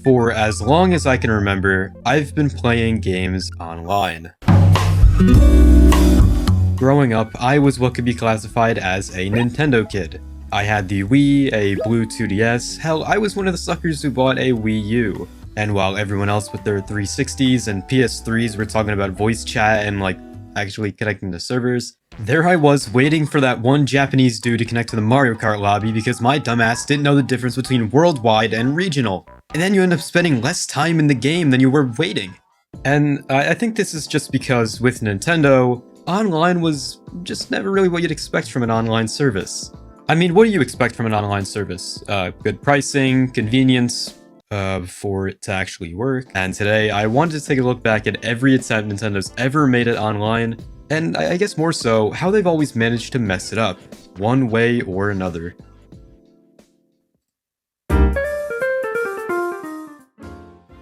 For as long as I can remember, I've been playing games online. Growing up, I was what could be classified as a Nintendo kid. I had the Wii, a blue 2DS, hell, I was one of the suckers who bought a Wii U. And while everyone else with their 360s and PS3s were talking about voice chat and actually connecting to servers, there I was waiting for that one Japanese dude to connect to the Mario Kart lobby because my dumbass didn't know the difference between worldwide and regional. And then you end up spending less time in the game than you were waiting. And I think this is just because with Nintendo, online was just never really what you'd expect from an online service. I mean, what do you expect from an online service? Good pricing, convenience, for it to actually work. And today, I wanted to take a look back at every attempt Nintendo's ever made it online, and I guess more so, how they've always managed to mess it up, one way or another.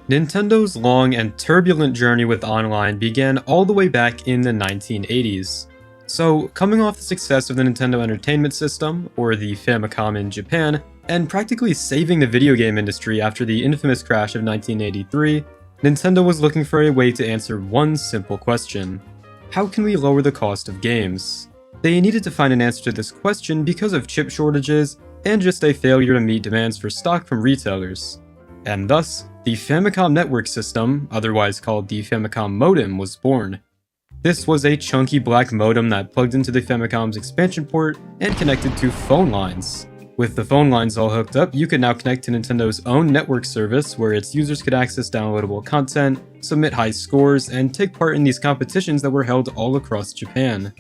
Nintendo's long and turbulent journey with online began all the way back in the 1980s. So, coming off the success of the Nintendo Entertainment System, or the Famicom in Japan, and practically saving the video game industry after the infamous crash of 1983, Nintendo was looking for a way to answer one simple question. How can we lower the cost of games? They needed to find an answer to this question because of chip shortages and just a failure to meet demands for stock from retailers. And thus, the Famicom Network System, otherwise called the Famicom Modem, was born. This was a chunky black modem that plugged into the Famicom's expansion port and connected to phone lines. With the phone lines all hooked up, you could now connect to Nintendo's own network service where its users could access downloadable content, submit high scores, and take part in these competitions that were held all across Japan.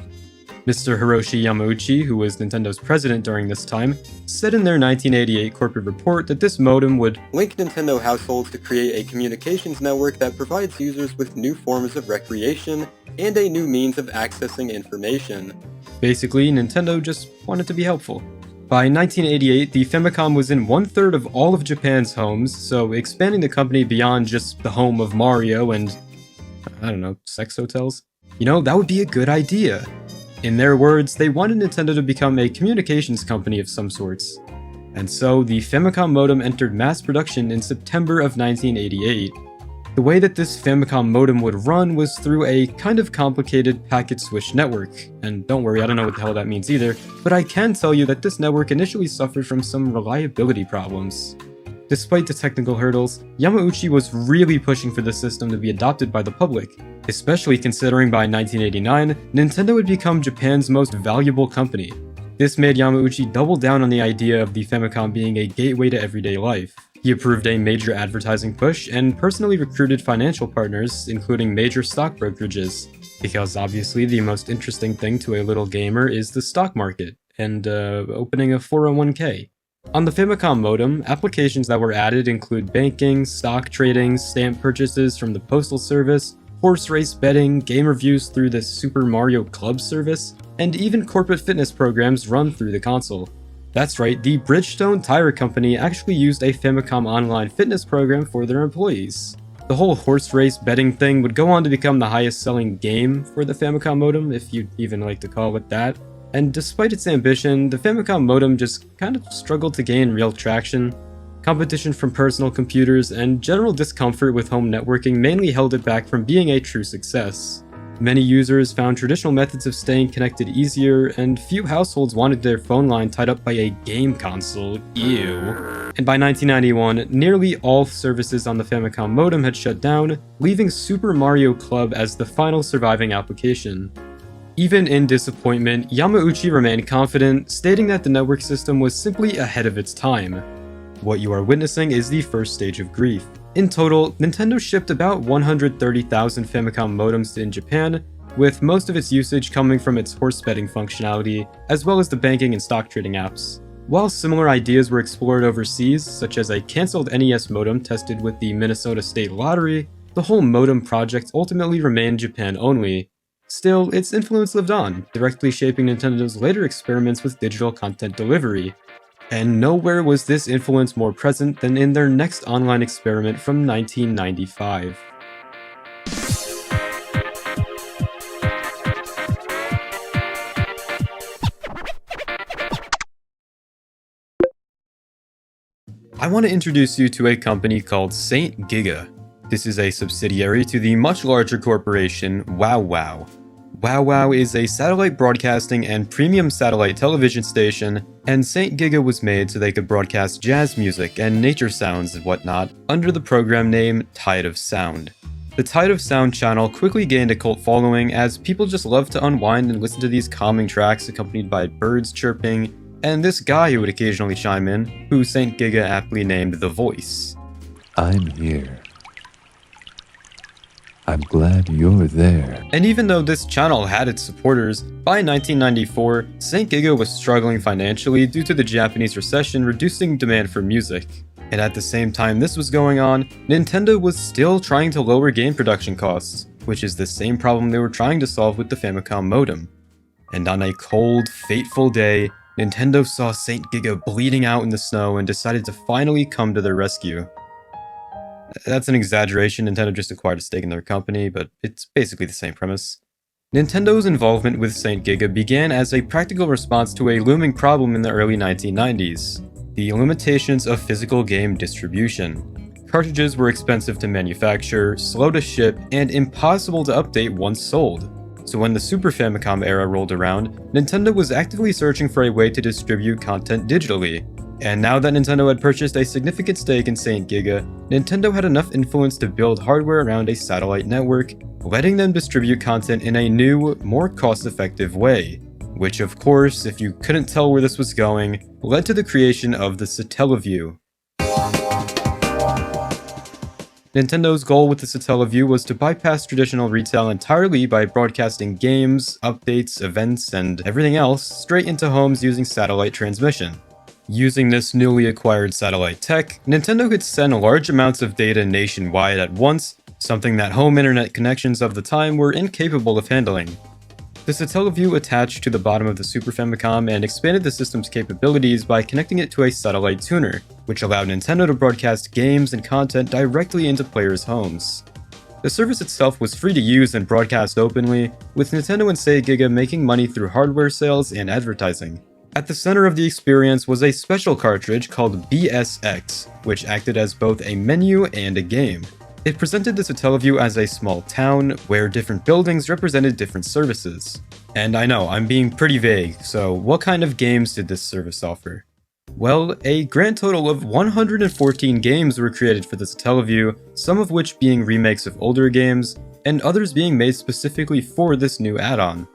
Mr. Hiroshi Yamauchi, who was Nintendo's president during this time, said in their 1988 corporate report that this modem would link Nintendo households to create a communications network that provides users with new forms of recreation and a new means of accessing information. Basically, Nintendo just wanted to be helpful. By 1988, the Famicom was in 1/3 of all of Japan's homes, so expanding the company beyond just the home of Mario and, I don't know, sex hotels? That would be a good idea. In their words, they wanted Nintendo to become a communications company of some sorts. And so, the Famicom modem entered mass production in September of 1988. The way that this Famicom modem would run was through a kind of complicated packet switch network. And don't worry, I don't know what the hell that means either, but I can tell you that this network initially suffered from some reliability problems. Despite the technical hurdles, Yamauchi was really pushing for the system to be adopted by the public, especially considering by 1989, Nintendo would become Japan's most valuable company. This made Yamauchi double down on the idea of the Famicom being a gateway to everyday life. He approved a major advertising push and personally recruited financial partners, including major stock brokerages, because obviously the most interesting thing to a little gamer is the stock market, and opening a 401k. On the Famicom modem, applications that were added include banking, stock trading, stamp purchases from the postal service, horse race betting, game reviews through the Super Mario Club service, and even corporate fitness programs run through the console. That's right, the Bridgestone Tire Company actually used a Famicom online fitness program for their employees. The whole horse race betting thing would go on to become the highest selling game for the Famicom modem, if you'd even like to call it that. And despite its ambition, the Famicom modem just kind of struggled to gain real traction. Competition from personal computers and general discomfort with home networking mainly held it back from being a true success. Many users found traditional methods of staying connected easier, and few households wanted their phone line tied up by a game console. Ew. And by 1991, nearly all services on the Famicom modem had shut down, leaving Super Mario Club as the final surviving application. Even in disappointment, Yamauchi remained confident, stating that the network system was simply ahead of its time. What you are witnessing is the first stage of grief. In total, Nintendo shipped about 130,000 Famicom modems in Japan, with most of its usage coming from its horse betting functionality, as well as the banking and stock trading apps. While similar ideas were explored overseas, such as a cancelled NES modem tested with the Minnesota State Lottery, the whole modem project ultimately remained Japan only. Still, its influence lived on, directly shaping Nintendo's later experiments with digital content delivery. And nowhere was this influence more present than in their next online experiment from 1995. I want to introduce you to a company called Saint Giga. This is a subsidiary to the much larger corporation WowWow. WowWow is a satellite broadcasting and premium satellite television station, and Saint Giga was made so they could broadcast jazz music and nature sounds and whatnot under the program name Tide of Sound. The Tide of Sound channel quickly gained a cult following as people just love to unwind and listen to these calming tracks accompanied by birds chirping, and this guy who would occasionally chime in, who Saint Giga aptly named The Voice. I'm here. I'm glad you're there. And even though this channel had its supporters, by 1994, Saint Giga was struggling financially due to the Japanese recession reducing demand for music. And at the same time this was going on, Nintendo was still trying to lower game production costs, which is the same problem they were trying to solve with the Famicom Modem. And on a cold, fateful day, Nintendo saw Saint Giga bleeding out in the snow and decided to finally come to their rescue. That's an exaggeration, Nintendo just acquired a stake in their company, but it's basically the same premise. Nintendo's involvement with Saint Giga began as a practical response to a looming problem in the early 1990s, the limitations of physical game distribution. Cartridges were expensive to manufacture, slow to ship, and impossible to update once sold. So when the Super Famicom era rolled around, Nintendo was actively searching for a way to distribute content digitally. And now that Nintendo had purchased a significant stake in Saint Giga, Nintendo had enough influence to build hardware around a satellite network, letting them distribute content in a new, more cost-effective way. Which of course, if you couldn't tell where this was going, led to the creation of the Satellaview. Nintendo's goal with the Satellaview was to bypass traditional retail entirely by broadcasting games, updates, events, and everything else straight into homes using satellite transmission. Using this newly acquired satellite tech, Nintendo could send large amounts of data nationwide at once, something that home internet connections of the time were incapable of handling. The Satellaview attached to the bottom of the Super Famicom and expanded the system's capabilities by connecting it to a satellite tuner, which allowed Nintendo to broadcast games and content directly into players' homes. The service itself was free to use and broadcast openly, with Nintendo and Saint Giga making money through hardware sales and advertising. At the center of the experience was a special cartridge called BSX, which acted as both a menu and a game. It presented the Satellaview as a small town, where different buildings represented different services. And I know, I'm being pretty vague, so what kind of games did this service offer? Well, a grand total of 114 games were created for the Satellaview, some of which being remakes of older games, and others being made specifically for this new add-on.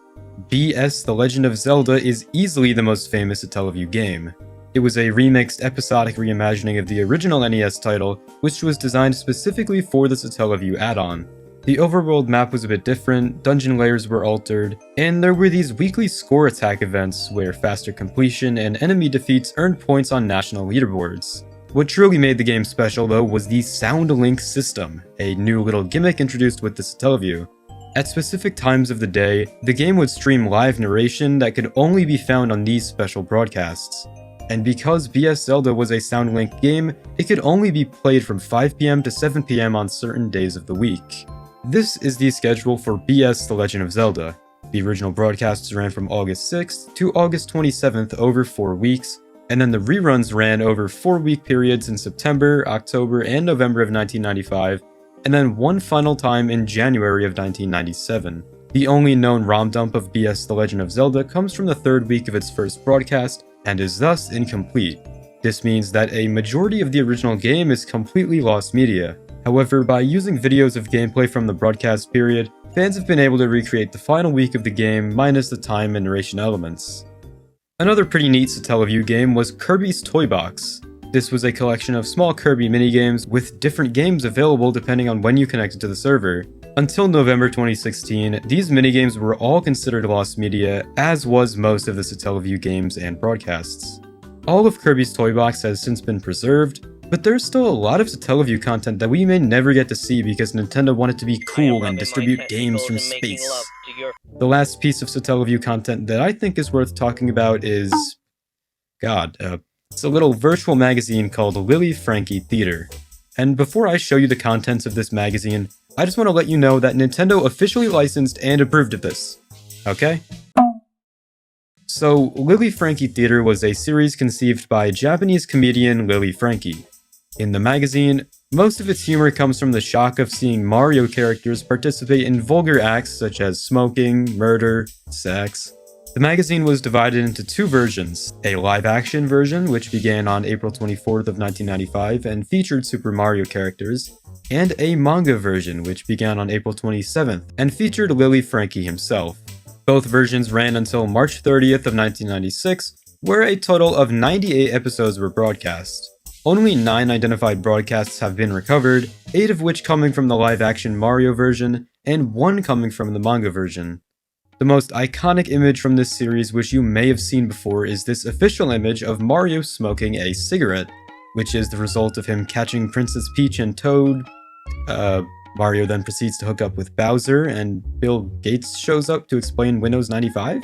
BS The Legend of Zelda is easily the most famous Satellaview game. It was a remixed episodic reimagining of the original NES title, which was designed specifically for the Satellaview add-on. The overworld map was a bit different, dungeon layers were altered, and there were these weekly score attack events where faster completion and enemy defeats earned points on national leaderboards. What truly made the game special though was the Sound Link system, a new little gimmick introduced with the Satellaview. At specific times of the day, the game would stream live narration that could only be found on these special broadcasts. And because BS Zelda was a SoundLink game, it could only be played from 5 PM to 7 PM on certain days of the week. This is the schedule for BS The Legend of Zelda. The original broadcasts ran from August 6th to August 27th over 4 weeks, and then the reruns ran over 4-week periods in September, October, and November of 1995, and then one final time in January of 1997. The only known ROM dump of BS The Legend of Zelda comes from the 3rd week of its first broadcast, and is thus incomplete. This means that a majority of the original game is completely lost media. However, by using videos of gameplay from the broadcast period, fans have been able to recreate the final week of the game minus the time and narration elements. Another pretty neat Satellaview game was Kirby's Toy Box. This was a collection of small Kirby minigames with different games available depending on when you connected to the server. Until November 2016, these minigames were all considered lost media, as was most of the Satellaview games and broadcasts. All of Kirby's Toy Box has since been preserved, but there's still a lot of Satellaview content that we may never get to see because Nintendo wanted to be cool and distribute games from space. The last piece of Satellaview content that I think is worth talking about is... it's a little virtual magazine called Lily Frankie Theater. And before I show you the contents of this magazine, I just want to let you know that Nintendo officially licensed and approved of this. Okay? So, Lily Frankie Theater was a series conceived by Japanese comedian Lily Frankie. In the magazine, most of its humor comes from the shock of seeing Mario characters participate in vulgar acts such as smoking, murder, sex. The magazine was divided into two versions, a live-action version which began on April 24th of 1995 and featured Super Mario characters, and a manga version which began on April 27th and featured Lily Frankie himself. Both versions ran until March 30th of 1996, where a total of 98 episodes were broadcast. Only 9 identified broadcasts have been recovered, 8 of which coming from the live-action Mario version, and 1 coming from the manga version. The most iconic image from this series, which you may have seen before, is this official image of Mario smoking a cigarette, which is the result of him catching Princess Peach and Toad. Mario then proceeds to hook up with Bowser, and Bill Gates shows up to explain Windows 95?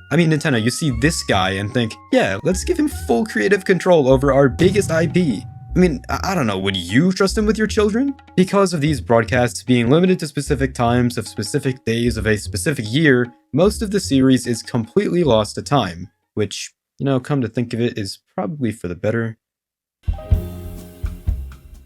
I mean, Nintendo, you see this guy and think, yeah, let's give him full creative control over our biggest IP. I mean, I don't know, would you trust him with your children? Because of these broadcasts being limited to specific times of specific days of a specific year, most of the series is completely lost to time, which, come to think of it, is probably for the better.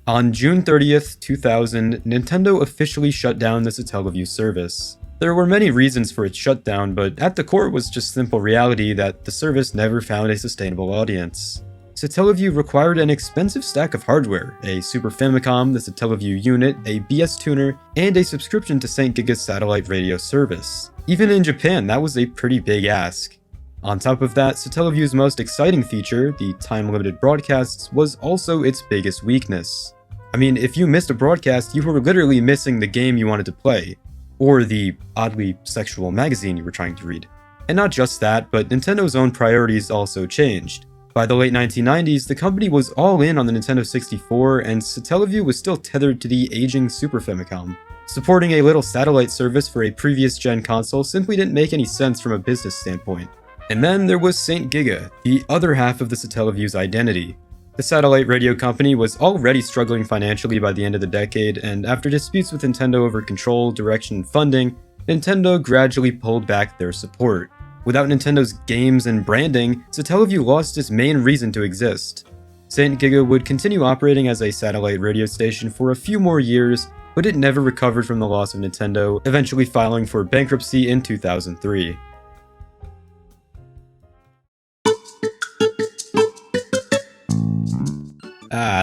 On June 30th, 2000, Nintendo officially shut down the Satellaview service. There were many reasons for its shutdown, but at the core was just simple reality that the service never found a sustainable audience. Satellaview required an expensive stack of hardware, a Super Famicom, the Satellaview unit, a BS tuner, and a subscription to St. Giga's satellite radio service. Even in Japan, that was a pretty big ask. On top of that, Satellaview's most exciting feature, the time-limited broadcasts, was also its biggest weakness. I mean, if you missed a broadcast, you were literally missing the game you wanted to play, or the oddly sexual magazine you were trying to read. And not just that, but Nintendo's own priorities also changed. By the late 1990s, the company was all in on the Nintendo 64, and Satellaview was still tethered to the aging Super Famicom. Supporting a little satellite service for a previous-gen console simply didn't make any sense from a business standpoint. And then there was St. Giga, the other half of the Satellaview's identity. The satellite radio company was already struggling financially by the end of the decade, and after disputes with Nintendo over control, direction, and funding, Nintendo gradually pulled back their support. Without Nintendo's games and branding, Satellaview lost its main reason to exist. St. Giga would continue operating as a satellite radio station for a few more years, but it never recovered from the loss of Nintendo, eventually filing for bankruptcy in 2003.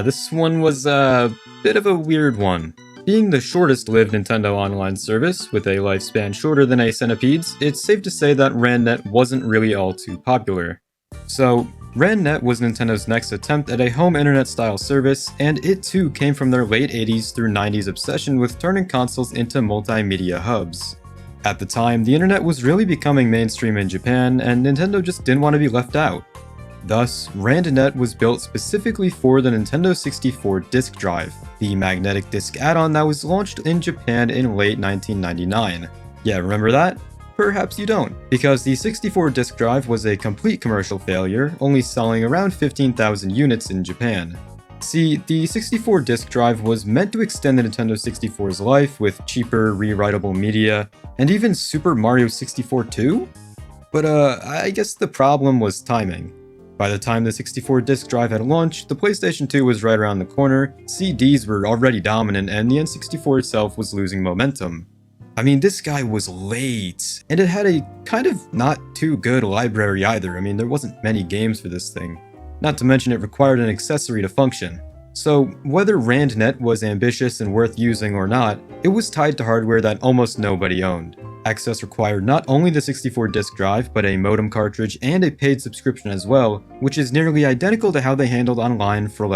This one was a bit of a weird one. Being the shortest-lived Nintendo online service, with a lifespan shorter than a Centipede's, it's safe to say that Randnet wasn't really all too popular. So, Randnet was Nintendo's next attempt at a home internet-style service, and it too came from their late 80s through 90s obsession with turning consoles into multimedia hubs. At the time, the internet was really becoming mainstream in Japan, and Nintendo just didn't want to be left out. Thus, Randnet was built specifically for the Nintendo 64 disk drive, the magnetic disk add-on that was launched in Japan in late 1999. Yeah, remember that? Perhaps you don't, because the 64 disk drive was a complete commercial failure, only selling around 15,000 units in Japan. See, the 64 disk drive was meant to extend the Nintendo 64's life with cheaper, rewritable media, and even Super Mario 64 too? But I guess the problem was timing. By the time the 64 disk drive had launched, the PlayStation 2 was right around the corner, CDs were already dominant, and the N64 itself was losing momentum. I mean, this guy was late, and it had a kind of not too good library either. I mean, there wasn't many games for this thing. Not to mention it required an accessory to function. So, whether Randnet was ambitious and worth using or not, it was tied to hardware that almost nobody owned. Access required not only the 64 disk drive, but a modem cartridge and a paid subscription as well, which is nearly identical to how they handled online for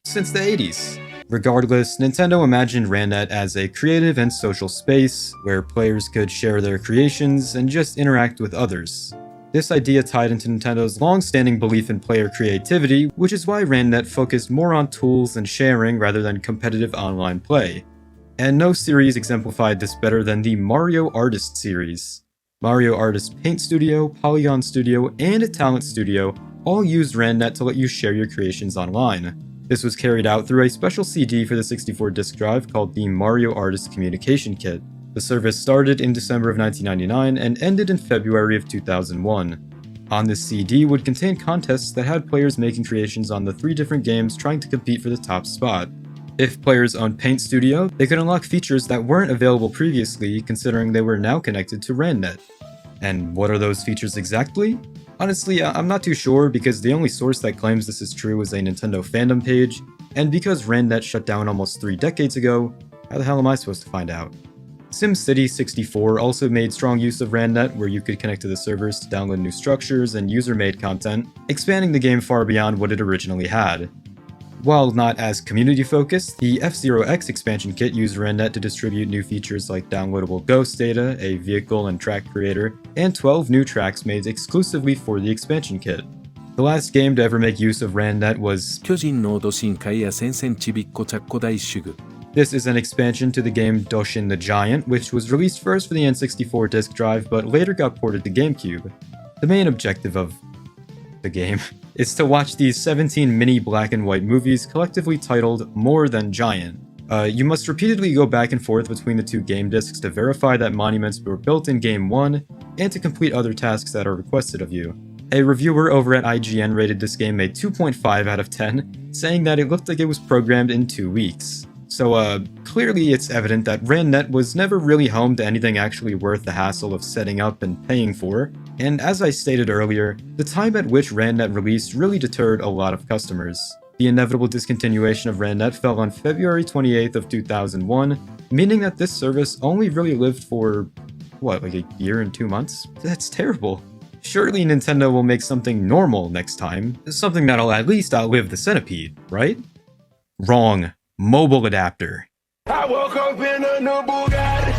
since the 80s. Regardless, Nintendo imagined Randnet as a creative and social space, where players could share their creations and just interact with others. This idea tied into Nintendo's long-standing belief in player creativity, which is why Randnet focused more on tools and sharing rather than competitive online play. And no series exemplified this better than the Mario Artist series. Mario Artist Paint Studio, Polygon Studio, and a Talent Studio all used Randnet to let you share your creations online. This was carried out through a special CD for the 64 disk drive called the Mario Artist Communication Kit. The service started in December of 1999 and ended in February of 2001. On this CD would contain contests that had players making creations on the 3 different games trying to compete for the top spot. If players owned Paint Studio, they could unlock features that weren't available previously, considering they were now connected to Randnet. And what are those features exactly? Honestly, I'm not too sure, because the only source that claims this is true is a Nintendo fandom page, and because Randnet shut down almost 3 decades ago, how the hell am I supposed to find out? SimCity 64 also made strong use of Randnet, where you could connect to the servers to download new structures and user-made content, expanding the game far beyond what it originally had. While not as community-focused, the F-Zero X expansion kit used Randnet to distribute new features like downloadable ghost data, a vehicle and track creator, and 12 new tracks made exclusively for the expansion kit. The last game to ever make use of Randnet was 巨人の脅しんかいや戦線ちびっこちゃっこ大主具 This is an expansion to the game Doshin the Giant, which was released first for the N64 disk drive but later got ported to Gamecube. The main objective of the game is to watch these 17 mini black and white movies collectively titled More Than Giant. You must repeatedly go back and forth between the 2 game discs to verify that monuments were built in Game 1 and to complete other tasks that are requested of you. A reviewer over at IGN rated this game a 2.5 out of 10, saying that it looked like it was programmed in 2 weeks. So, clearly it's evident that Randnet was never really home to anything actually worth the hassle of setting up and paying for, and as I stated earlier, the time at which Randnet released really deterred a lot of customers. The inevitable discontinuation of Randnet fell on February 28th of 2001, meaning that this service only really lived for, what, like a year and 2 months? That's terrible. Surely Nintendo will make something normal next time, something that'll at least outlive the Centipede, right? Wrong. Mobile adapter. I woke up in a new Bugatti.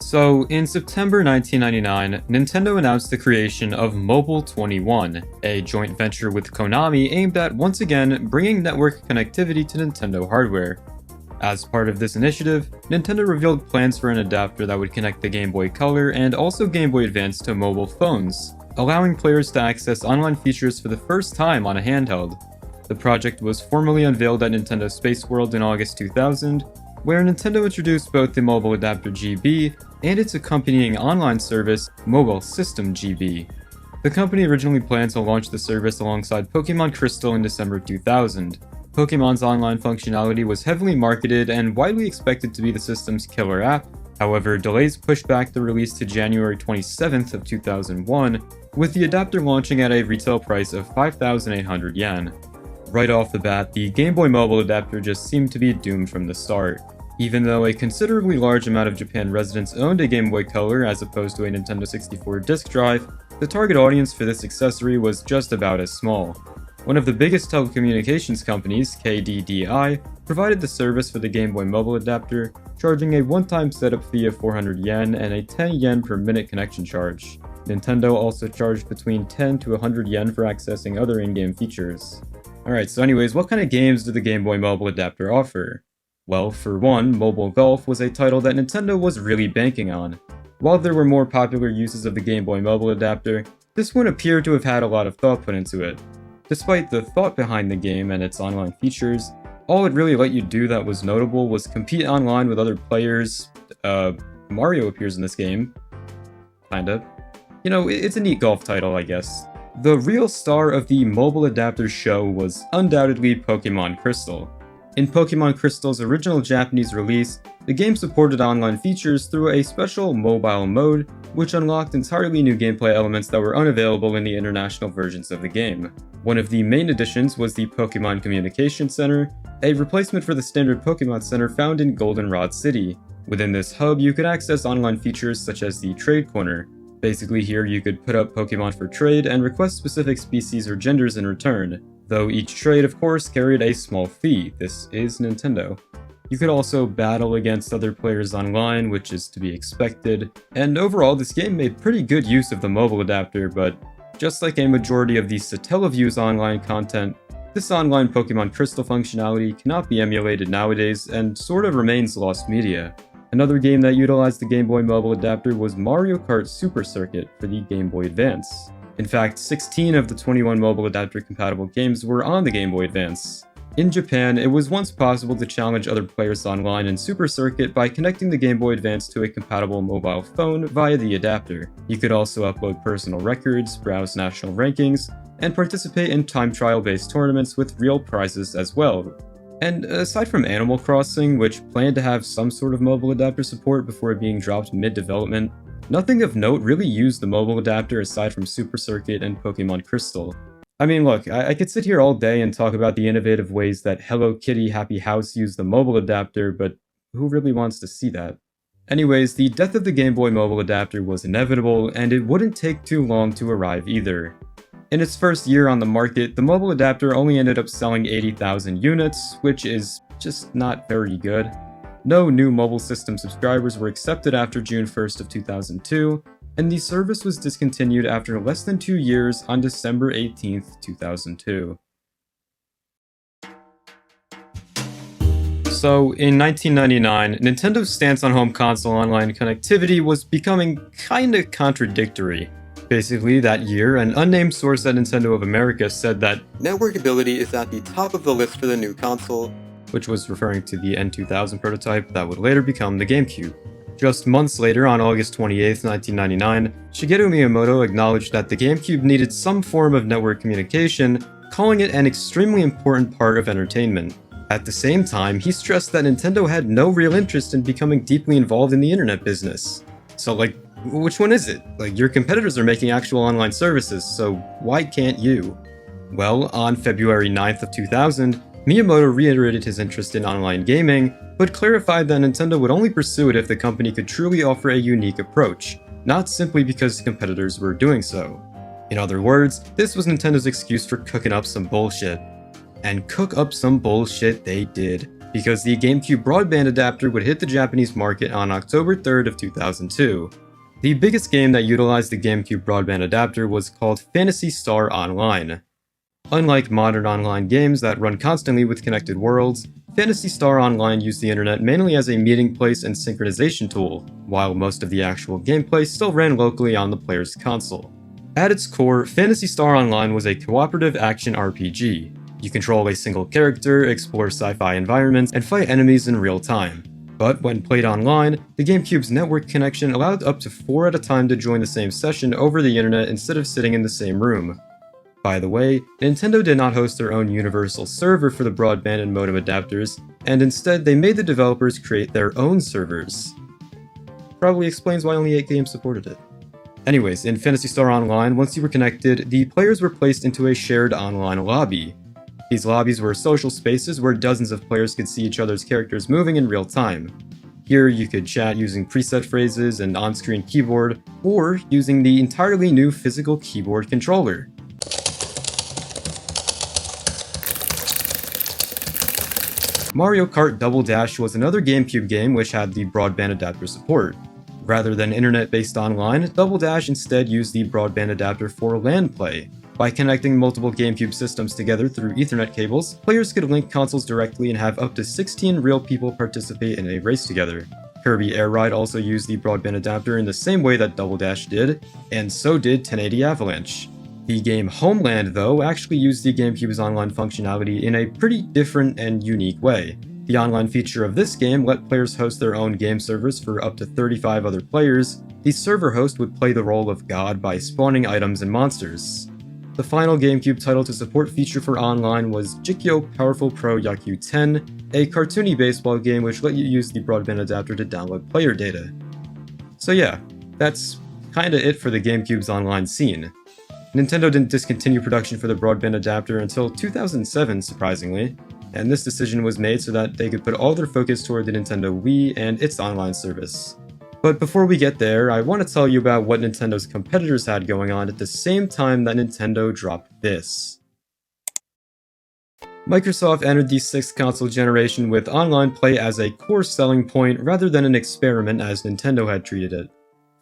So, in September 1999, Nintendo announced the creation of Mobile 21, a joint venture with Konami aimed at once again bringing network connectivity to Nintendo hardware. As part of this initiative, Nintendo revealed plans for an adapter that would connect the Game Boy Color and also Game Boy Advance to mobile phones, allowing players to access online features for the first time on a handheld. The project was formally unveiled at Nintendo Space World in August 2000, where Nintendo introduced both the Mobile Adapter GB and its accompanying online service, Mobile System GB. The company originally planned to launch the service alongside Pokémon Crystal in December 2000. Pokémon's online functionality was heavily marketed and widely expected to be the system's killer app. However, delays pushed back the release to January 27th of 2001, with the adapter launching at a retail price of 5,800 yen. Right off the bat, the Game Boy Mobile adapter just seemed to be doomed from the start. Even though a considerably large amount of Japan residents owned a Game Boy Color as opposed to a Nintendo 64 disk drive, the target audience for this accessory was just about as small. One of the biggest telecommunications companies, KDDI, provided the service for the Game Boy Mobile adapter, charging a one-time setup fee of 400 yen and a 10 yen per minute connection charge. Nintendo also charged between 10 to 100 yen for accessing other in-game features. Alright, so anyways, what kind of games did the Game Boy Mobile adapter offer? Well, for one, Mobile Golf was a title that Nintendo was really banking on. While there were more popular uses of the Game Boy Mobile adapter, this one appeared to have had a lot of thought put into it. Despite the thought behind the game and its online features, all it really let you do that was notable was compete online with other players. Mario appears in this game. Kinda. You know, it's a neat golf title, I guess. The real star of the mobile adapter show was undoubtedly Pokémon Crystal. In Pokémon Crystal's original Japanese release, the game supported online features through a special mobile mode, which unlocked entirely new gameplay elements that were unavailable in the international versions of the game. One of the main additions was the Pokémon Communication Center, a replacement for the standard Pokémon Center found in Goldenrod City. Within this hub, you could access online features such as the Trade Corner. Basically here you could put up Pokemon for trade and request specific species or genders in return, though each trade of course carried a small fee. This is Nintendo. You could also battle against other players online, which is to be expected, and overall this game made pretty good use of the mobile adapter, but just like a majority of the Satellaview's online content, this online Pokemon Crystal functionality cannot be emulated nowadays and sorta remains lost media. Another game that utilized the Game Boy Mobile adapter was Mario Kart Super Circuit for the Game Boy Advance. In fact, 16 of the 21 mobile adapter compatible games were on the Game Boy Advance. In Japan, it was once possible to challenge other players online in Super Circuit by connecting the Game Boy Advance to a compatible mobile phone via the adapter. You could also upload personal records, browse national rankings, and participate in time trial-based tournaments with real prizes as well. And aside from Animal Crossing, which planned to have some sort of mobile adapter support before being dropped mid-development, nothing of note really used the mobile adapter aside from Super Circuit and Pokemon Crystal. I mean, look, I could sit here all day and talk about the innovative ways that Hello Kitty Happy House used the mobile adapter, but who really wants to see that? Anyways, the death of the Game Boy mobile adapter was inevitable, and it wouldn't take too long to arrive either. In its first year on the market, the mobile adapter only ended up selling 80,000 units, which is just not very good. No new mobile system subscribers were accepted after June 1st of 2002, and the service was discontinued after less than 2 years on December 18th, 2002. So, in 1999, Nintendo's stance on home console online connectivity was becoming kinda contradictory. Basically, that year, an unnamed source at Nintendo of America said that networkability is at the top of the list for the new console, which was referring to the N2000 prototype that would later become the Gamecube. Just months later, on August 28, 1999, Shigeru Miyamoto acknowledged that the Gamecube needed some form of network communication, calling it an extremely important part of entertainment. At the same time, he stressed that Nintendo had no real interest in becoming deeply involved in the internet business. So, which one is it? Your competitors are making actual online services, so why can't you? Well, on February 9th of 2000, Miyamoto reiterated his interest in online gaming, but clarified that Nintendo would only pursue it if the company could truly offer a unique approach, not simply because competitors were doing so. In other words, this was Nintendo's excuse for cooking up some bullshit. And cook up some bullshit they did, because the GameCube broadband adapter would hit the Japanese market on October 3rd of 2002. The biggest game that utilized the GameCube broadband adapter was called Phantasy Star Online. Unlike modern online games that run constantly with connected worlds, Phantasy Star Online used the internet mainly as a meeting place and synchronization tool, while most of the actual gameplay still ran locally on the player's console. At its core, Phantasy Star Online was a cooperative action RPG. You control a single character, explore sci-fi environments, and fight enemies in real time. But when played online, the GameCube's network connection allowed up to 4 at a time to join the same session over the internet instead of sitting in the same room. By the way, Nintendo did not host their own universal server for the broadband and modem adapters, and instead they made the developers create their own servers. Probably explains why only 8 games supported it. Anyways, in Phantasy Star Online, once you were connected, the players were placed into a shared online lobby. These lobbies were social spaces where dozens of players could see each other's characters moving in real time. Here, you could chat using preset phrases and on-screen keyboard, or using the entirely new physical keyboard controller. Mario Kart Double Dash was another GameCube game which had the broadband adapter support. Rather than internet-based online, Double Dash instead used the broadband adapter for LAN play. By connecting multiple GameCube systems together through Ethernet cables, players could link consoles directly and have up to 16 real people participate in a race together. Kirby Air Ride also used the broadband adapter in the same way that Double Dash did, and so did 1080 Avalanche. The game Homeland, though, actually used the GameCube's online functionality in a pretty different and unique way. The online feature of this game let players host their own game servers for up to 35 other players. The server host would play the role of God by spawning items and monsters. The final GameCube title to support feature for online was Jikyo Powerful Pro Yaku 10, a cartoony baseball game which let you use the broadband adapter to download player data. So yeah, that's kinda it for the GameCube's online scene. Nintendo didn't discontinue production for the broadband adapter until 2007, surprisingly, and this decision was made so that they could put all their focus toward the Nintendo Wii and its online service. But before we get there, I want to tell you about what Nintendo's competitors had going on at the same time that Nintendo dropped this. Microsoft entered the 6th console generation with online play as a core selling point rather than an experiment as Nintendo had treated it.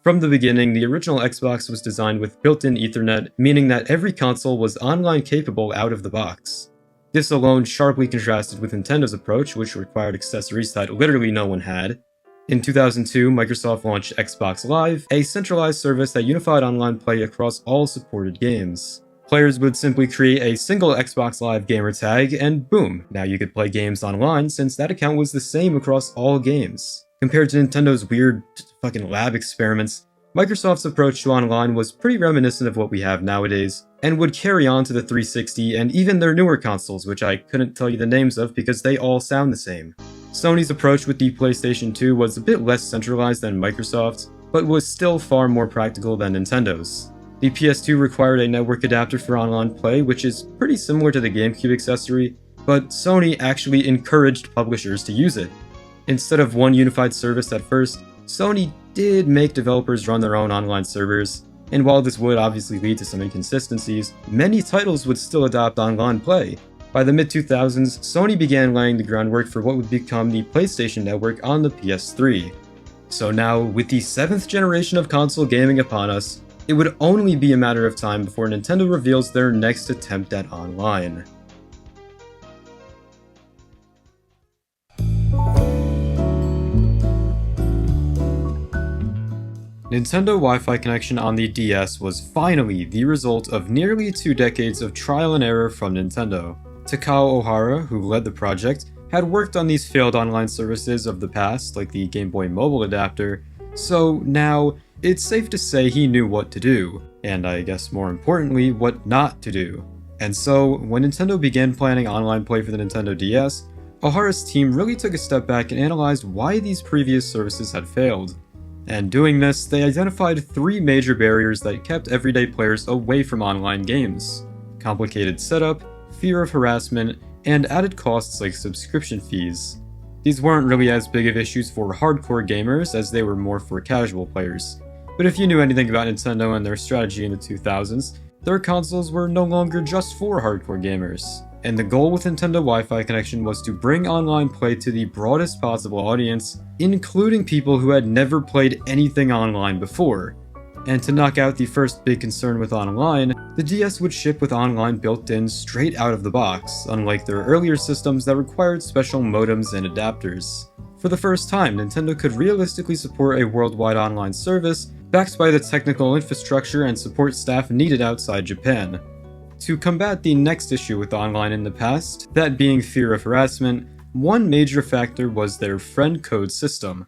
From the beginning, the original Xbox was designed with built-in Ethernet, meaning that every console was online capable out of the box. This alone sharply contrasted with Nintendo's approach, which required accessories that literally no one had. In 2002, Microsoft launched Xbox Live, a centralized service that unified online play across all supported games. Players would simply create a single Xbox Live gamer tag, and boom, now you could play games online since that account was the same across all games. Compared to Nintendo's weird fucking lab experiments, Microsoft's approach to online was pretty reminiscent of what we have nowadays, and would carry on to the 360 and even their newer consoles, which I couldn't tell you the names of because they all sound the same. Sony's approach with the PlayStation 2 was a bit less centralized than Microsoft's, but was still far more practical than Nintendo's. The PS2 required a network adapter for online play, which is pretty similar to the Gamecube accessory, but Sony actually encouraged publishers to use it. Instead of one unified service at first, Sony did make developers run their own online servers, and while this would obviously lead to some inconsistencies, many titles would still adopt online play. By the mid-2000s, Sony began laying the groundwork for what would become the PlayStation Network on the PS3. So now, with the 7th generation of console gaming upon us, it would only be a matter of time before Nintendo reveals their next attempt at online. Nintendo Wi-Fi connection on the DS was finally the result of nearly 2 decades of trial and error from Nintendo. Takao Ohara, who led the project, had worked on these failed online services of the past, like the Game Boy Mobile adapter, so now it's safe to say he knew what to do, and I guess more importantly, what not to do. And so, when Nintendo began planning online play for the Nintendo DS, Ohara's team really took a step back and analyzed why these previous services had failed. And doing this, they identified 3 major barriers that kept everyday players away from online games: complicated setup, fear of harassment, and added costs like subscription fees. These weren't really as big of issues for hardcore gamers as they were more for casual players. But if you knew anything about Nintendo and their strategy in the 2000s, their consoles were no longer just for hardcore gamers. And the goal with Nintendo Wi-Fi connection was to bring online play to the broadest possible audience, including people who had never played anything online before. And to knock out the first big concern with online, the DS would ship with online built in straight out of the box, unlike their earlier systems that required special modems and adapters. For the first time, Nintendo could realistically support a worldwide online service backed by the technical infrastructure and support staff needed outside Japan. To combat the next issue with online in the past, that being fear of harassment, one major factor was their friend code system.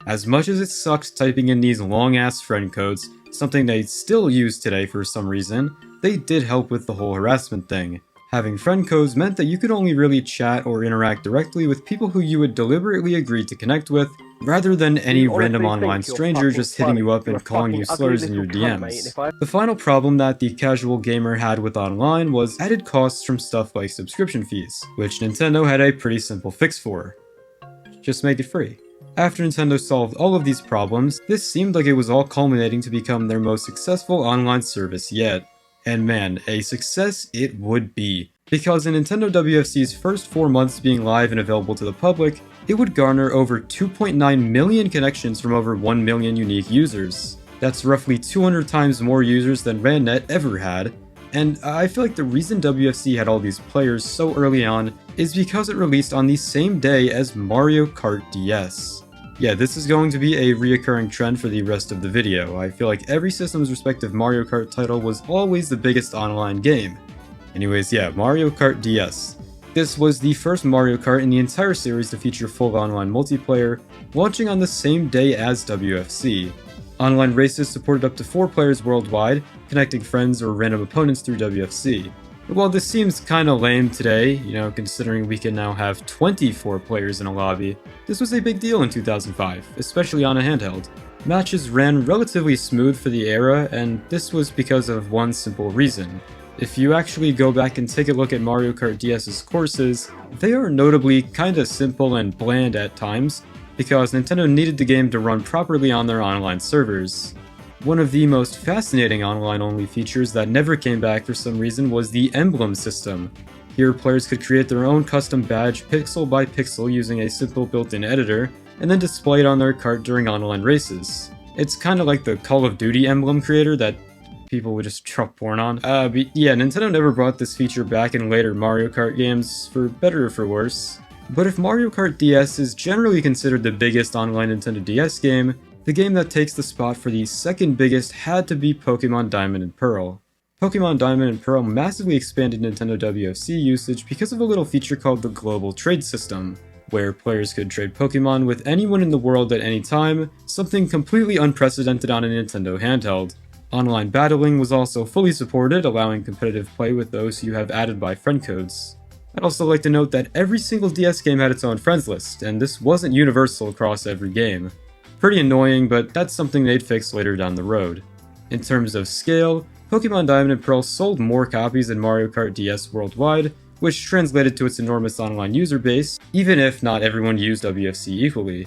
As much as it sucks typing in these long-ass friend codes, something they still use today for some reason, they did help with the whole harassment thing. Having friend codes meant that you could only really chat or interact directly with people who you would deliberately agree to connect with, rather than any random online stranger just hitting you up and calling you slurs in your DMs. The final problem that the casual gamer had with online was added costs from stuff like subscription fees, which Nintendo had a pretty simple fix for. Just make it free. After Nintendo solved all of these problems, this seemed like it was all culminating to become their most successful online service yet. And man, a success it would be. Because in Nintendo WFC's first 4 months being live and available to the public, it would garner over 2.9 million connections from over 1 million unique users. That's roughly 200 times more users than Randnet ever had, and I feel like the reason WFC had all these players so early on is because it released on the same day as Mario Kart DS. Yeah, this is going to be a reoccurring trend for the rest of the video. I feel like every system's respective Mario Kart title was always the biggest online game. Anyways, yeah, Mario Kart DS. This was the first Mario Kart in the entire series to feature full online multiplayer, launching on the same day as WFC. Online races supported up to 4 players worldwide, connecting friends or random opponents through WFC. While this seems kinda lame today, considering we can now have 24 players in a lobby, this was a big deal in 2005, especially on a handheld. Matches ran relatively smooth for the era, and this was because of one simple reason. If you actually go back and take a look at Mario Kart DS's courses, they are notably kinda simple and bland at times, because Nintendo needed the game to run properly on their online servers. One of the most fascinating online-only features that never came back for some reason was the emblem system. Here, players could create their own custom badge pixel by pixel using a simple built-in editor, and then display it on their cart during online races. It's kinda like the Call of Duty emblem creator that people would just drop porn on. But yeah, Nintendo never brought this feature back in later Mario Kart games, for better or for worse. But if Mario Kart DS is generally considered the biggest online Nintendo DS game, the game that takes the spot for the second biggest had to be Pokémon Diamond and Pearl. Pokemon Diamond and Pearl massively expanded Nintendo WFC usage because of a little feature called the Global Trade System, where players could trade Pokemon with anyone in the world at any time, something completely unprecedented on a Nintendo handheld. Online battling was also fully supported, allowing competitive play with those you have added by friend codes. I'd also like to note that every single DS game had its own friends list, and this wasn't universal across every game. Pretty annoying, but that's something they'd fix later down the road. In terms of scale, Pokemon Diamond and Pearl sold more copies than Mario Kart DS worldwide, which translated to its enormous online user base, even if not everyone used WFC equally.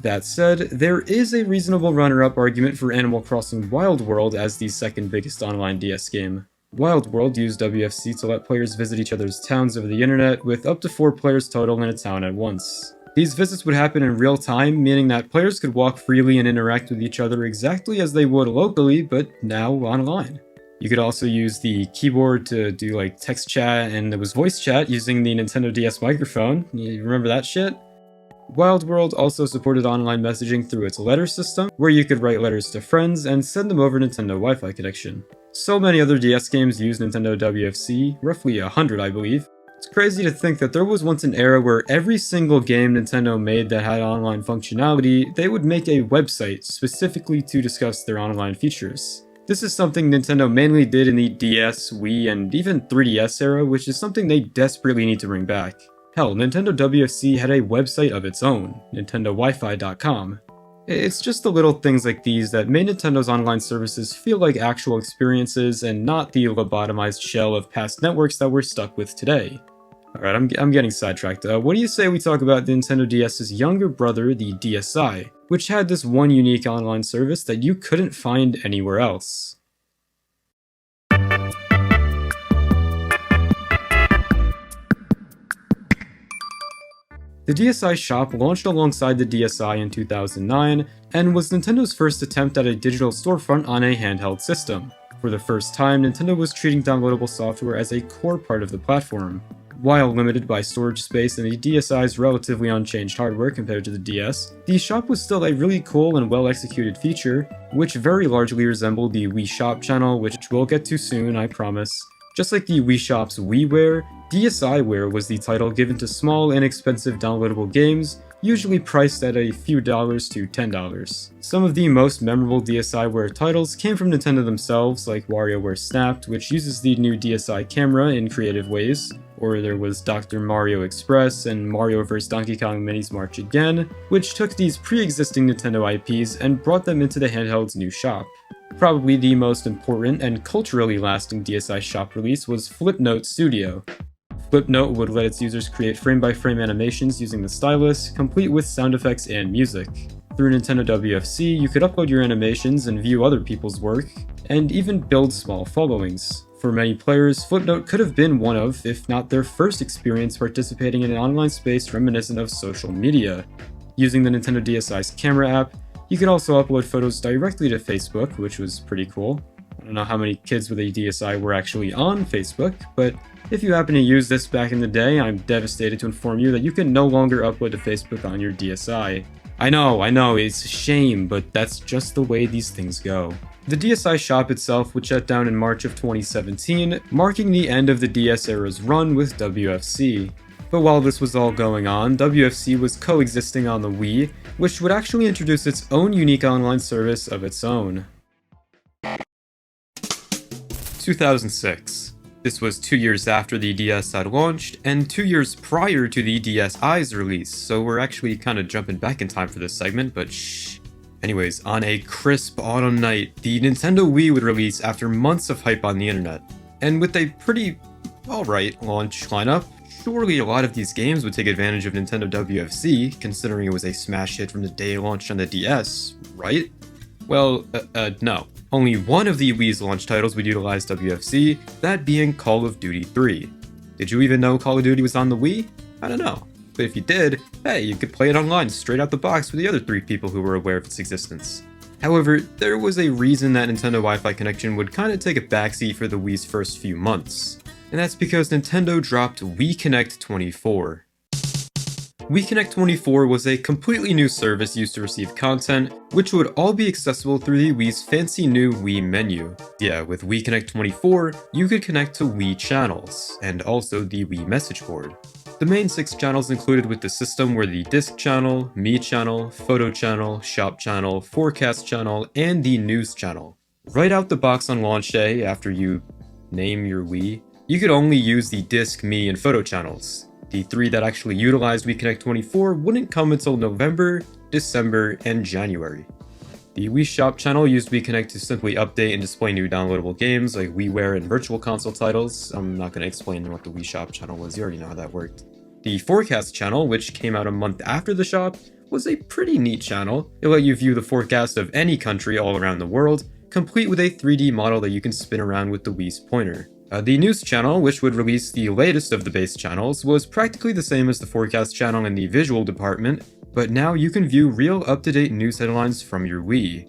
That said, there is a reasonable runner-up argument for Animal Crossing Wild World as the second biggest online DS game. Wild World used WFC to let players visit each other's towns over the internet, with up to 4 players total in a town at once. These visits would happen in real time, meaning that players could walk freely and interact with each other exactly as they would locally, but now online. You could also use the keyboard to do like text chat, and there was voice chat using the Nintendo DS microphone. You remember that shit? Wild World also supported online messaging through its letter system, where you could write letters to friends and send them over Nintendo Wi-Fi connection. So many other DS games use Nintendo WFC, roughly 100 I believe. It's crazy to think that there was once an era where every single game Nintendo made that had online functionality, they would make a website specifically to discuss their online features. This is something Nintendo mainly did in the DS, Wii, and even 3DS era, which is something they desperately need to bring back. Hell, Nintendo WFC had a website of its own, NintendoWiFi.com. It's just the little things like these that made Nintendo's online services feel like actual experiences and not the lobotomized shell of past networks that we're stuck with today. Alright, I'm getting sidetracked. What do you say we talk about the Nintendo DS's younger brother, the DSi, which had this one unique online service that you couldn't find anywhere else? The DSi Shop launched alongside the DSi in 2009, and was Nintendo's first attempt at a digital storefront on a handheld system. For the first time, Nintendo was treating downloadable software as a core part of the platform. While limited by storage space and the DSi's relatively unchanged hardware compared to the DS, the shop was still a really cool and well-executed feature, which very largely resembled the Wii Shop channel, which we'll get to soon, I promise. Just like the Wii Shop's WiiWare, DSiWare was the title given to small, inexpensive downloadable games, usually priced at a few dollars to $10. Some of the most memorable DSiWare titles came from Nintendo themselves, like WarioWare Snapped, which uses the new DSi camera in creative ways, or there was Dr. Mario Express and Mario vs. Donkey Kong Minis March Again, which took these pre-existing Nintendo IPs and brought them into the handheld's new shop. Probably the most important and culturally lasting DSi Shop release was Flipnote Studio. Flipnote would let its users create frame-by-frame animations using the stylus, complete with sound effects and music. Through Nintendo WFC, you could upload your animations and view other people's work, and even build small followings. For many players, Flipnote could have been one of, if not their first experience participating in an online space reminiscent of social media. Using the Nintendo DSi's camera app, you could also upload photos directly to Facebook, which was pretty cool. I don't know how many kids with a DSi were actually on Facebook, but if you happen to use this back in the day, I'm devastated to inform you that you can no longer upload to Facebook on your DSi. I know, it's a shame, but that's just the way these things go. The DSi Shop itself would shut down in March of 2017, marking the end of the DS era's run with WFC. But while this was all going on, WFC was coexisting on the Wii, which would actually introduce its own unique online service of its own. 2006. This was 2 years after the DS had launched, and 2 years prior to the DSi's release, so we're actually kinda jumping back in time for this segment, but shh. Anyways, on a crisp autumn night, the Nintendo Wii would release after months of hype on the internet. And with a pretty alright launch lineup, surely a lot of these games would take advantage of Nintendo WFC, considering it was a smash hit from the day it launched on the DS, right? Well, no. Only one of the Wii's launch titles would utilize WFC, that being Call of Duty 3. Did you even know Call of Duty was on the Wii? I don't know. But if you did, hey, you could play it online straight out the box with the other 3 people who were aware of its existence. However, there was a reason that Nintendo Wi-Fi connection would kinda take a backseat for the Wii's first few months. And that's because Nintendo dropped Wii Connect 24. Wii Connect 24 was a completely new service used to receive content, which would all be accessible through the Wii's fancy new Wii menu. Yeah, with Wii Connect 24, you could connect to Wii channels, and also the Wii message board. The main 6 channels included with the system were the Disc channel, Me channel, Photo channel, Shop channel, Forecast channel, and the News channel. Right out the box on launch day, after you name your Wii, you could only use the Disc, Me, and Photo channels. The 3 that actually utilized Wii Connect 24 wouldn't come until November, December, and January. The Wii Shop channel used Wii Connect to simply update and display new downloadable games like WiiWare and Virtual Console titles. I'm not going to explain what the Wii Shop channel was, you already know how that worked. The Forecast channel, which came out a month after the shop, was a pretty neat channel. It let you view the forecast of any country all around the world, complete with a 3D model that you can spin around with the Wii's pointer. The News channel, which would release the latest of the base channels, was practically the same as the Forecast channel in the visual department, but now you can view real up-to-date news headlines from your Wii.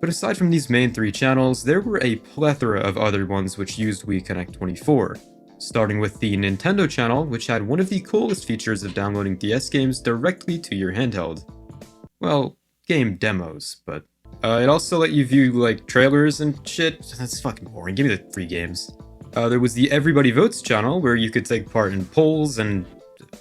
But aside from these main 3 channels, there were a plethora of other ones which used Wii Connect 24. Starting with the Nintendo channel, which had one of the coolest features of downloading DS games directly to your handheld. Well, game demos, but it also let you view like trailers and shit. That's fucking boring, give me the free games. There was the Everybody Votes channel, where you could take part in polls and,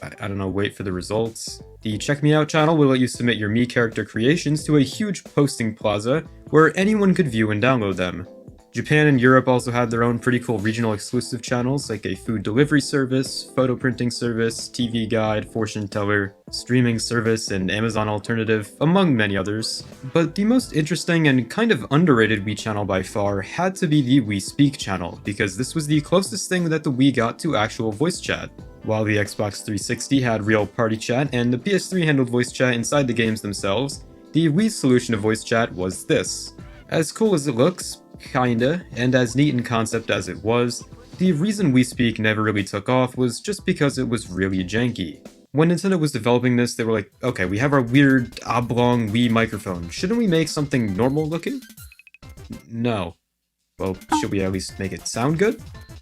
I don't know, wait for the results. The Check Me Out channel will let you submit your Mii character creations to a huge posting plaza, where anyone could view and download them. Japan and Europe also had their own pretty cool regional exclusive channels, like a food delivery service, photo printing service, TV guide, fortune teller, streaming service, and Amazon alternative, among many others. But the most interesting and kind of underrated Wii channel by far had to be the Wii Speak channel, because this was the closest thing that the Wii got to actual voice chat. While the Xbox 360 had real party chat and the PS3 handled voice chat inside the games themselves, the Wii's solution to voice chat was this. As cool as it looks, kinda, and as neat in concept as it was, the reason Wii Speak never really took off was just because it was really janky. When Nintendo was developing this, they were like, okay, we have our weird oblong Wii microphone, shouldn't we make something normal looking? No. Well, should we at least make it sound good?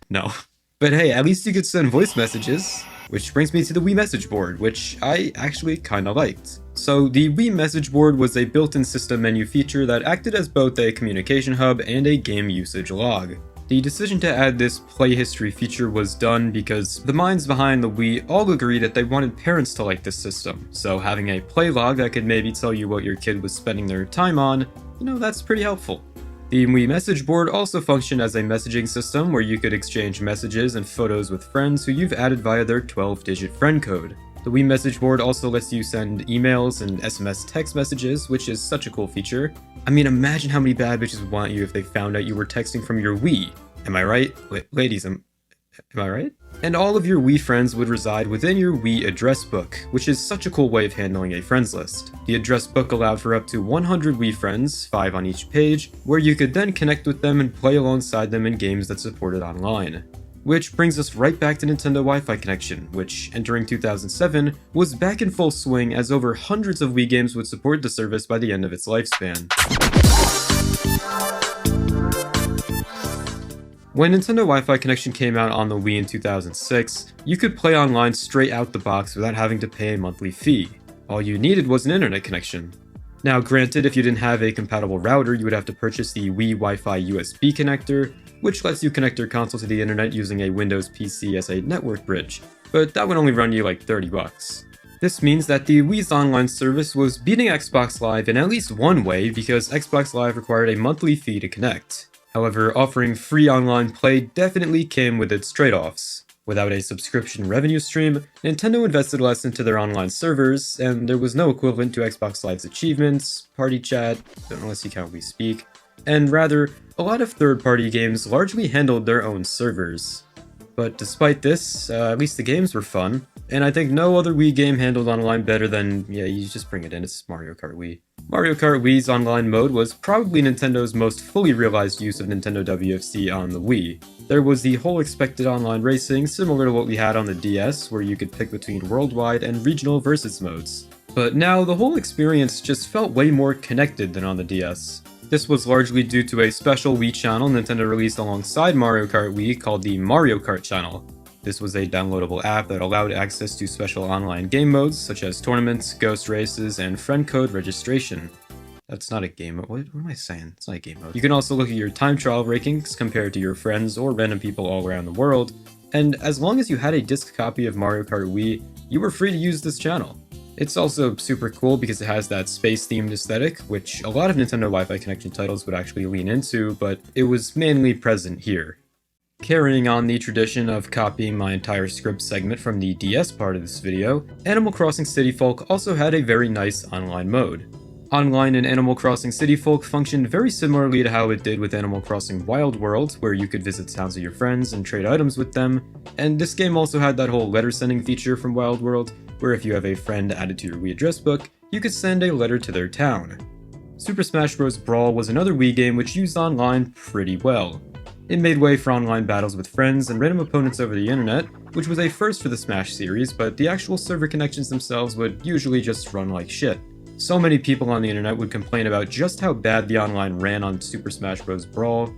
No. But hey, at least you could send voice messages. Which brings me to the Wii message board, which I actually kinda liked. So the Wii message board was a built-in system menu feature that acted as both a communication hub and a game usage log. The decision to add this play history feature was done because the minds behind the Wii all agreed that they wanted parents to like this system, so having a play log that could maybe tell you what your kid was spending their time on, that's pretty helpful. The Wii message board also functioned as a messaging system where you could exchange messages and photos with friends who you've added via their 12-digit friend code. The Wii message board also lets you send emails and SMS text messages, which is such a cool feature. I mean, imagine how many bad bitches would want you if they found out you were texting from your Wii. Am I right? Ladies, am I right? And all of your Wii friends would reside within your Wii address book, which is such a cool way of handling a friends list. The address book allowed for up to 100 Wii friends, 5 on each page, where you could then connect with them and play alongside them in games that supported online. Which brings us right back to Nintendo Wi-Fi connection, which, entering 2007, was back in full swing as over hundreds of Wii games would support the service by the end of its lifespan. When Nintendo Wi-Fi connection came out on the Wii in 2006, you could play online straight out the box without having to pay a monthly fee. All you needed was an internet connection. Now granted, if you didn't have a compatible router, you would have to purchase the Wii Wi-Fi USB connector, which lets you connect your console to the internet using a Windows PC as a network bridge, but that would only run you like $30. This means that the Wii's online service was beating Xbox Live in at least one way because Xbox Live required a monthly fee to connect. However, offering free online play definitely came with its trade-offs. Without a subscription revenue stream, Nintendo invested less into their online servers, and there was no equivalent to Xbox Live's achievements, party chat, unless you count Wii Speak, and rather, a lot of third-party games largely handled their own servers. But despite this, at least the games were fun, and I think no other Wii game handled online better than, you just bring it in, it's Mario Kart Wii. Mario Kart Wii's online mode was probably Nintendo's most fully realized use of Nintendo WFC on the Wii. There was the whole expected online racing, similar to what we had on the DS, where you could pick between worldwide and regional versus modes. But now, the whole experience just felt way more connected than on the DS. This was largely due to a special Wii channel Nintendo released alongside Mario Kart Wii called the Mario Kart channel. This was a downloadable app that allowed access to special online game modes such as tournaments, ghost races, and friend code registration. That's not a game mode. What am I saying? It's not a game mode. You can also look at your time trial rankings compared to your friends or random people all around the world, and as long as you had a disc copy of Mario Kart Wii, you were free to use this channel. It's also super cool because it has that space-themed aesthetic, which a lot of Nintendo Wi-Fi connection titles would actually lean into, but it was mainly present here. Carrying on the tradition of copying my entire script segment from the DS part of this video, Animal Crossing City Folk also had a very nice online mode. Online in Animal Crossing City Folk functioned very similarly to how it did with Animal Crossing Wild World, where you could visit towns of your friends and trade items with them, and this game also had that whole letter sending feature from Wild World, where if you have a friend added to your Wii address book, you could send a letter to their town. Super Smash Bros. Brawl was another Wii game which used online pretty well. It made way for online battles with friends and random opponents over the internet, which was a first for the Smash series, but the actual server connections themselves would usually just run like shit. So many people on the internet would complain about just how bad the online ran on Super Smash Bros. Brawl.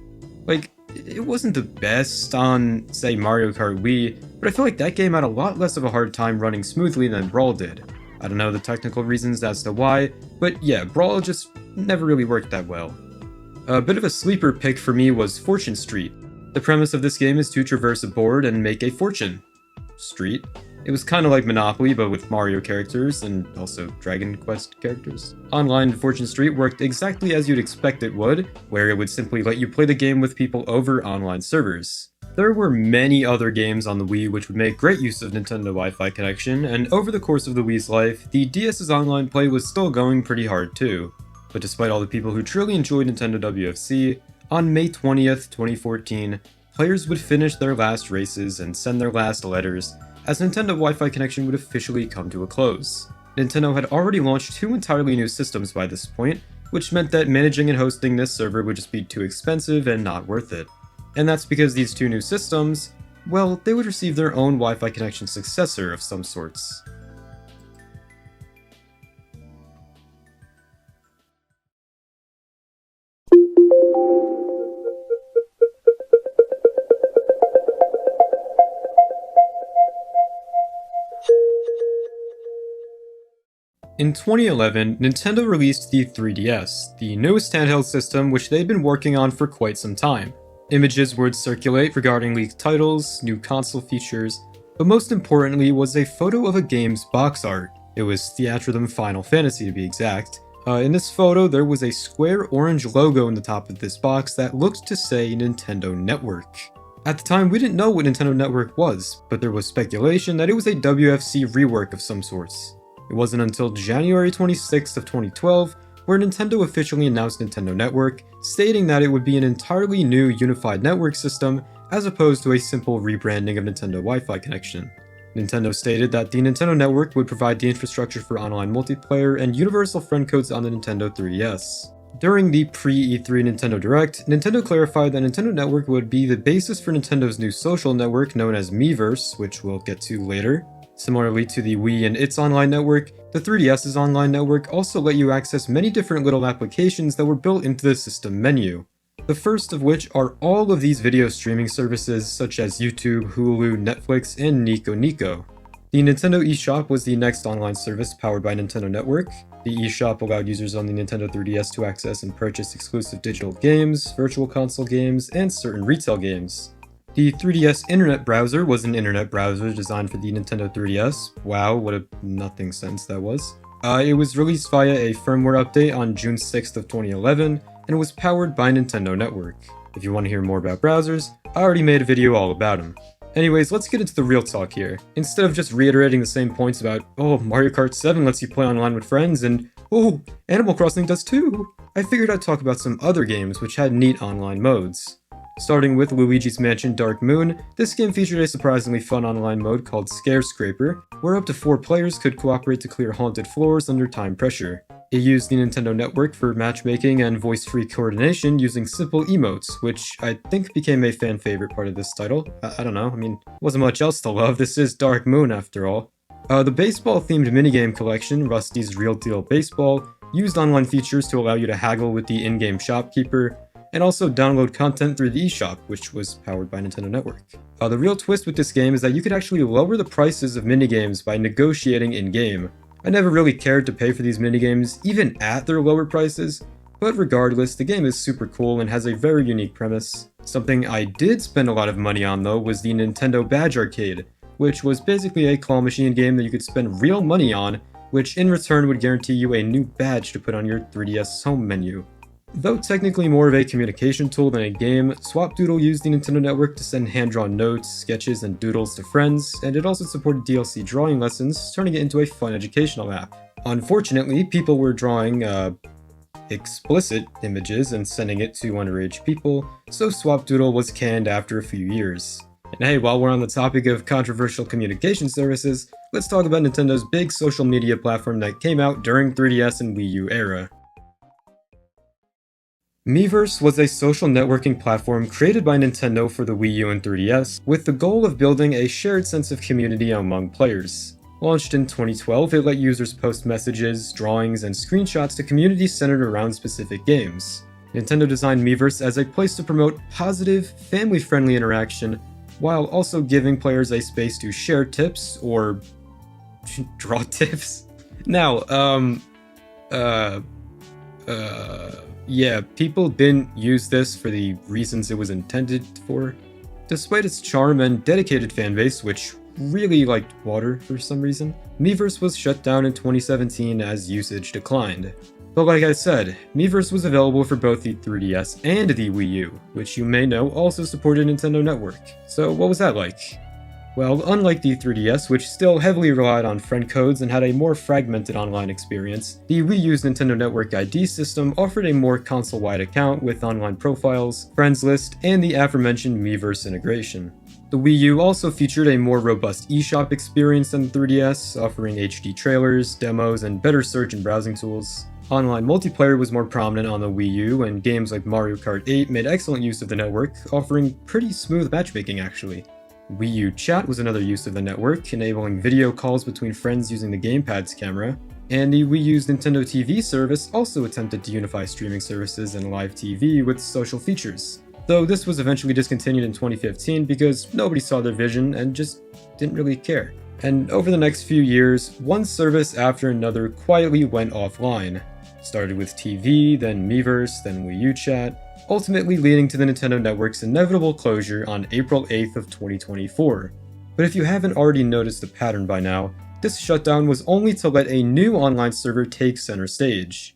Like, it wasn't the best on, say, Mario Kart Wii, but I feel like that game had a lot less of a hard time running smoothly than Brawl did. I don't know the technical reasons as to why, but yeah, Brawl just never really worked that well. A bit of a sleeper pick for me was Fortune Street. The premise of this game is to traverse a board and make a fortune. Street. It was kind of like Monopoly, but with Mario characters, and also Dragon Quest characters. Online Fortune Street worked exactly as you'd expect it would, where it would simply let you play the game with people over online servers. There were many other games on the Wii which would make great use of Nintendo Wi-Fi connection, and over the course of the Wii's life, the DS's online play was still going pretty hard too. But despite all the people who truly enjoyed Nintendo WFC, on May 20th, 2014, players would finish their last races and send their last letters, as Nintendo Wi-Fi connection would officially come to a close. Nintendo had already launched 2 entirely new systems by this point, which meant that managing and hosting this server would just be too expensive and not worth it. And that's because these 2 new systems, well, they would receive their own Wi-Fi connection successor of some sorts. In 2011, Nintendo released the 3DS, the newest handheld system which they'd been working on for quite some time. Images would circulate regarding leaked titles, new console features, but most importantly was a photo of a game's box art. It was Theatrhythm Final Fantasy to be exact. In this photo, there was a square orange logo in the top of this box that looked to say Nintendo Network. At the time, we didn't know what Nintendo Network was, but there was speculation that it was a WFC rework of some sorts. It wasn't until January 26th of 2012 where Nintendo officially announced Nintendo Network, stating that it would be an entirely new unified network system as opposed to a simple rebranding of Nintendo Wi-Fi connection. Nintendo stated that the Nintendo Network would provide the infrastructure for online multiplayer and universal friend codes on the Nintendo 3DS. During the pre-E3 Nintendo Direct, Nintendo clarified that Nintendo Network would be the basis for Nintendo's new social network known as Miiverse, which we'll get to later. Similarly to the Wii and its online network, the 3DS's online network also let you access many different little applications that were built into the system menu. The first of which are all of these video streaming services such as YouTube, Hulu, Netflix, and Nico Nico. The Nintendo eShop was the next online service powered by Nintendo Network. The eShop allowed users on the Nintendo 3DS to access and purchase exclusive digital games, virtual console games, and certain retail games. The 3DS Internet Browser was an internet browser designed for the Nintendo 3DS. Wow, what a nothing sentence that was. It was released via a firmware update on June 6th of 2011, and was powered by Nintendo Network. If you want to hear more about browsers, I already made a video all about them. Anyways, let's get into the real talk here. Instead of just reiterating the same points about, oh, Mario Kart 7 lets you play online with friends, and oh, Animal Crossing does too, I figured I'd talk about some other games which had neat online modes. Starting with Luigi's Mansion Dark Moon, this game featured a surprisingly fun online mode called Scare Scraper, where up to 4 players could cooperate to clear haunted floors under time pressure. It used the Nintendo Network for matchmaking and voice-free coordination using simple emotes, which I think became a fan favorite part of this title. I don't know, I mean, wasn't much else to love, this is Dark Moon after all. The baseball-themed minigame collection, Rusty's Real Deal Baseball, used online features to allow you to haggle with the in-game shopkeeper. and also download content through the eShop, which was powered by Nintendo Network. The real twist with this game is that you could actually lower the prices of minigames by negotiating in-game. I never really cared to pay for these minigames, even at their lower prices, but regardless, the game is super cool and has a very unique premise. Something I did spend a lot of money on though was the Nintendo Badge Arcade, which was basically a claw machine game that you could spend real money on, which in return would guarantee you a new badge to put on your 3DS home menu. Though technically more of a communication tool than a game, Swapdoodle used the Nintendo Network to send hand-drawn notes, sketches, and doodles to friends, and it also supported DLC drawing lessons, turning it into a fun educational app. Unfortunately, people were drawing, explicit images and sending it to underage people, so Swapdoodle was canned after a few years. And hey, while we're on the topic of controversial communication services, let's talk about Nintendo's big social media platform that came out during 3DS and Wii U era. Miiverse was a social networking platform created by Nintendo for the Wii U and 3DS, with the goal of building a shared sense of community among players. Launched in 2012, it let users post messages, drawings, and screenshots to communities centered around specific games. Nintendo designed Miiverse as a place to promote positive, family-friendly interaction, while also giving players a space to share tips, or draw tips. Now, yeah, people didn't use this for the reasons it was intended for. Despite its charm and dedicated fanbase, which really liked water for some reason, Miiverse was shut down in 2017 as usage declined. But like I said, Miiverse was available for both the 3DS and the Wii U, which you may know also supported Nintendo Network. So what was that like? Well, unlike the 3DS, which still heavily relied on friend codes and had a more fragmented online experience, the Wii U's Nintendo Network ID system offered a more console-wide account with online profiles, friends list, and the aforementioned Miiverse integration. The Wii U also featured a more robust eShop experience than the 3DS, offering HD trailers, demos, and better search and browsing tools. Online multiplayer was more prominent on the Wii U, and games like Mario Kart 8 made excellent use of the network, offering pretty smooth matchmaking actually. Wii U Chat was another use of the network, enabling video calls between friends using the gamepad's camera, and the Wii U's Nintendo TV service also attempted to unify streaming services and live TV with social features, though this was eventually discontinued in 2015 because nobody saw their vision and just didn't really care. And over the next few years, one service after another quietly went offline. Started with TV, then Miiverse, then Wii U Chat, ultimately leading to the Nintendo Network's inevitable closure on April 8th of 2024. But if you haven't already noticed the pattern by now, this shutdown was only to let a new online server take center stage.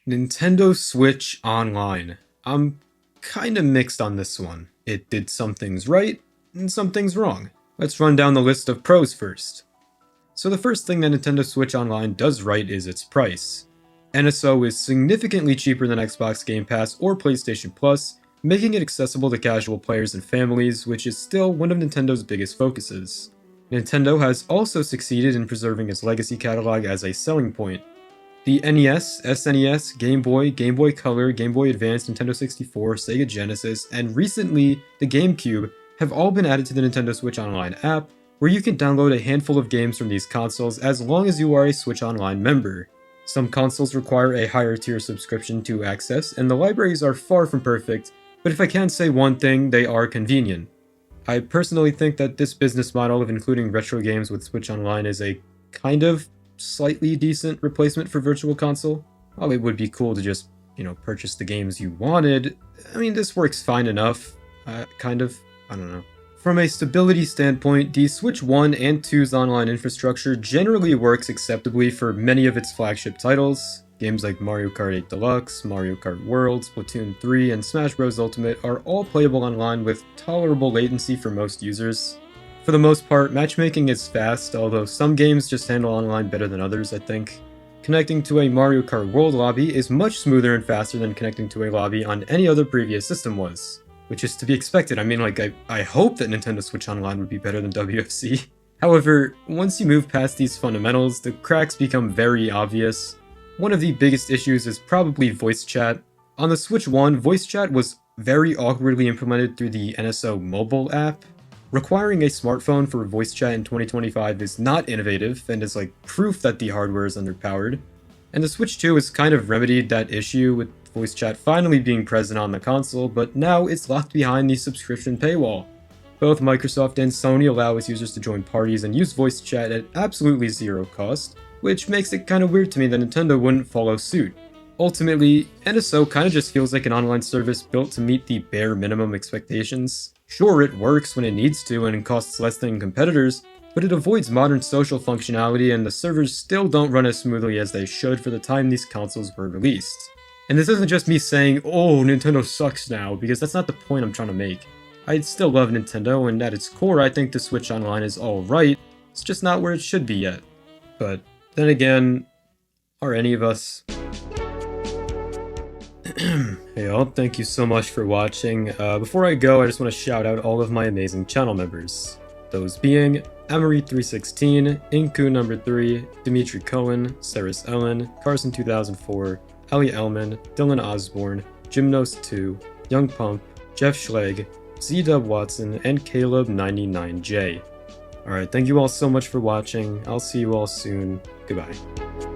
Nintendo Switch Online. I'm kinda mixed on this one. It did some things right, and some things wrong. Let's run down the list of pros first. So the first thing that Nintendo Switch Online does right is its price. NSO is significantly cheaper than Xbox Game Pass or PlayStation Plus, making it accessible to casual players and families, which is still one of Nintendo's biggest focuses. Nintendo has also succeeded in preserving its legacy catalog as a selling point. The NES, SNES, Game Boy, Game Boy Color, Game Boy Advance, Nintendo 64, Sega Genesis, and recently the GameCube have all been added to the Nintendo Switch Online app, where you can download a handful of games from these consoles as long as you are a Switch Online member. Some consoles require a higher tier subscription to access, and the libraries are far from perfect, but if I can say one thing, they are convenient. I personally think that this business model of including retro games with Switch Online is a kind of slightly decent replacement for Virtual Console. While it would be cool to just, purchase the games you wanted, I mean, this works fine enough. I don't know. From a stability standpoint, the Switch 1 and 2's online infrastructure generally works acceptably for many of its flagship titles. Games like Mario Kart 8 Deluxe, Mario Kart World, Splatoon 3, and Smash Bros. Ultimate are all playable online with tolerable latency for most users. For the most part, matchmaking is fast, although some games just handle online better than others, I think. Connecting to a Mario Kart World lobby is much smoother and faster than connecting to a lobby on any other previous system was. Which is to be expected. I mean, I hope that Nintendo Switch Online would be better than WFC. However, once you move past these fundamentals, the cracks become very obvious. One of the biggest issues is probably voice chat. On the Switch 1, voice chat was very awkwardly implemented through the NSO mobile app. Requiring a smartphone for voice chat in 2025 is not innovative, and is proof that the hardware is underpowered. And the Switch 2 has kind of remedied that issue with voice chat finally being present on the console, but now it's locked behind the subscription paywall. Both Microsoft and Sony allow its users to join parties and use voice chat at absolutely zero cost, which makes it kinda weird to me that Nintendo wouldn't follow suit. Ultimately, NSO kinda just feels like an online service built to meet the bare minimum expectations. Sure, it works when it needs to and costs less than competitors, but it avoids modern social functionality and the servers still don't run as smoothly as they should for the time these consoles were released. And this isn't just me saying, oh, Nintendo sucks now, because that's not the point I'm trying to make. I still love Nintendo, and at its core I think the Switch Online is alright, it's just not where it should be yet. But then again, are any of us? Hey all, thank you so much for watching. Before I go, I just want to shout out all of my amazing channel members. Those being Emery316, Inku 3, Dimitri Cohen, Saris Ellen, Carson2004, Ali Elman, Dylan Osborne, Gymnos2, Young Pump, Jeff Schlegg, Z-Dub Watson, and Caleb99J. Alright, thank you all so much for watching. I'll see you all soon. Goodbye.